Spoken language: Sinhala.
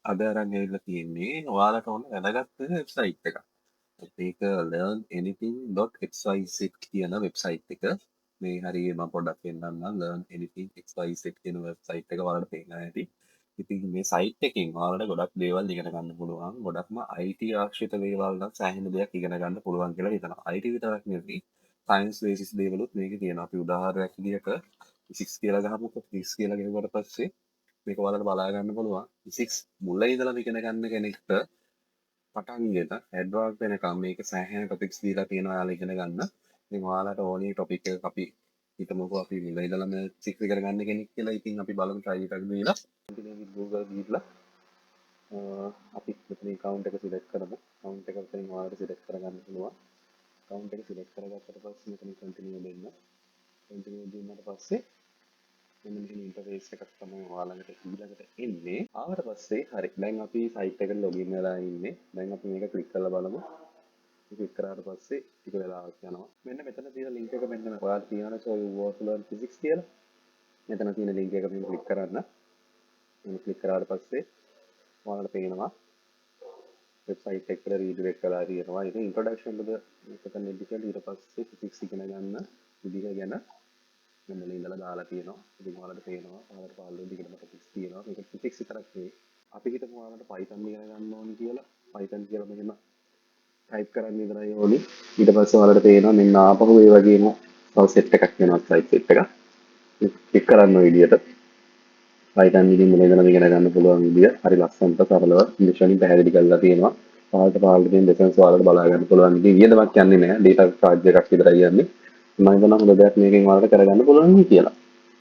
අද අරන් ඇවිල්ලා තියෙන්නේ ඔයාලට ඕන වැදගත් වෙබ්සයිට් එකක්. මේක learnanything.xyz කියන වෙබ්සයිට් එක. මේ හරිය මම පොඩ්ඩක් පෙන්නන්නම්. learnanything.xyz කියන වෙබ්සයිට් එක ඔයාලට පේනවා ඇති. ඉතින් මේ සයිට් එකෙන් ඔයාලට ගොඩක් දේවල් ඉගෙන ගන්න පුළුවන්. ගොඩක්ම IT ආශ්‍රිත දේවල් නම් සෑහෙන දෙයක් ඉගෙන ගන්න පුළුවන් කියලා හිතනවා. IT විතරක් නෙවෙයි සයන්ස් බේසිස් දේවලුත් මේකේ තියෙනවා. අපි උදාහරණයක් විදිහට ෆිසික්ස් කියලා ගහමුකෝ. ෆිසික්ස් කියලා ගෙවුවට පස්සේ මේක ඔයාලට බලා ගන්න පුළුවන්. ෆිසික්ස් මුල ඉඳලා ඉගෙන ගන්න කෙනෙක්ට පටන් ගෙන ඇඩ්වාන්ස් වෙනකම් මේක සෑහෙන ටොපික්ස් දීලා තියෙනවා ඔයාලා ඉගෙන ගන්න. ඉතින් ඔයාලට ඕනි ටොපික් එකක් අපි හිතමුකෝ අපි මුල ඉඳලම ෆිසික්ස් ඉගෙන ගන්න කෙනෙක් කියලා. ඉතින් අපි බලමු try එකක් දීලා. ඉතින් Google දීලා අපි මෙතන account එක select කරමු. account එක වලින් ඔයාලට select කරගන්න පුළුවන්. account එක select කරගත්තට පස්සේ මෙතන continue දෙන්න. continue දුන්නාට පස්සේ මෙන්න මෙහෙම ඉන්ටර්ෆේස් එකක් තමයි ඔයාලට ඊළඟට එන්නේ. ආවට පස්සේ හරි දැන් අපි සයිට් එකට ලොගින් වෙලා ඉන්නේ. දැන් අපි මේක ක්ලික් කරලා බලමු. ක්ලික් කරාට පස්සේ ටික වෙලාවක් යනවා. මෙන්න මෙතන තියෙන link එක මෙන්න ඔයාලා තියනවා so you want to learn physics කියලා. මෙතන තියෙන link එක මෙන්න ක්ලික් කරන්න. මෙන්න ක්ලික් කරාට පස්සේ ඔයාලට පේනවා වෙබ්සයිට් එකට රීඩිරෙක්ට් කරලා තියෙනවා. ඉතින් introduction to the second edition ඊට පස්සේ physics ඉගෙන ගන්න විදිහ ගැන මෙන්න ඉඳලා දාලා තියෙනවා. ඉතින් ඔයාලට පේනවා ඔයාලට පාළුවේ දිගටම ටොපික්ස් තියෙනවා. මේක ෆිසික්ස් විතරක් නෙවෙයි. අපි හිතමු ඔයාලට Python ඉගෙන ගන්න ඕනි කියලා. Python කියලා මෙහෙම ටයිප් කරන්න ඉවරයි ඕනි. ඊට පස්සේ ඔයාලට පේනවා මෙන්න ආපහු ඒ වගේම තව සෙට් එකක් වෙනවා සයිට් සෙට් එකක්. ක්ලික් කරන්න ඔය විදියට. Python ඉතින් මුලින් ඉඳලා ඉගෙන ගන්න පුළුවන් විදිය. හරි ලස්සනට සරලව ඉංග්‍රීසියෙන් පැහැදිලි කරලා තියෙනවා. පාල්ට තියෙන ලෙසන්ස් ඔයාලට බලා ගන්න පුළුවන්. ඉතින් වියදමක් යන්නේ නැහැ. data charge එකක් විතරයි යන්නේ. මම හිතනවා හොඳ දෙයක් මේකෙන් ඔයාලට කරගන්න පුළුවන් කියලා.